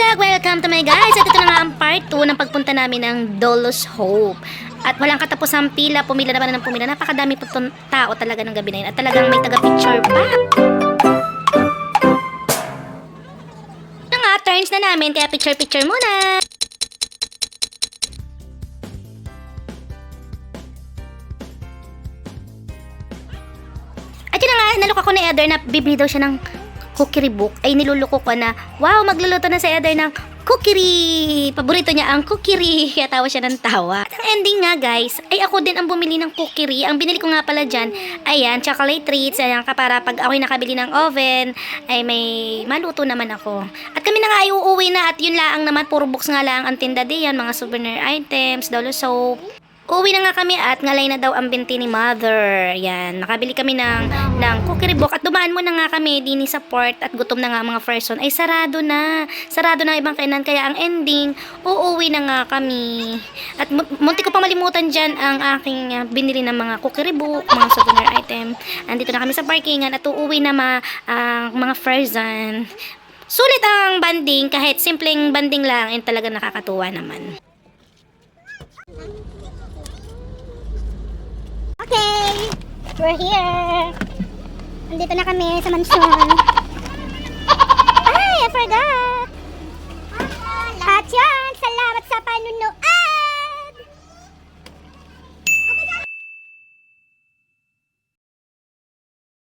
vlog! Welcome to my guys! At ito na nga ang part 2 ng pagpunta namin ng Dolus Hope. At walang katapusang pila, pumila naman ng pumila. Napakadami po tao talaga ng gabi na yun. At talagang may taga-picture pa. Ito nga, turns na namin, kaya picture-picture muna. At yun na nga, nalok ako ni Eder na bibili daw siya ng cookery book. Ay niluluko ko na, wow, magluluto na si Eder ng cookery. Paborito niya ang cookery. Kaya tawa siya ng tawa. At ang ending nga guys, ay ako din ang bumili ng cookery. Ang binili ko nga pala dyan, ayan, chocolate treats. Ayan, para pag ako'y nakabili ng oven, ay may maluto naman ako. At kami na nga ay uuwi na. At yun lang naman, puro books nga lang ang tinda diyan. Mga souvenir items, Dolo soap. Uwi na nga kami at ngalay na daw ang binti ni Mother. Yan, nakabili kami ng cookery book at dumaan mo na nga kami din sa port at gutom na nga mga person. Ay sarado na. Sarado na ibang kainan kaya ang ending, uuwi na nga kami. At munti ko pang malimutan dyan ang aking binili ng mga cookery book, mga souvenir item. Andito na kami sa parkingan at uuwi na mga frozen. Sulit ang banding kahit simpleng banding lang and talaga nakakatuwa naman. Okay, we're here. Nandito na kami sa mansion. Ay, I forgot.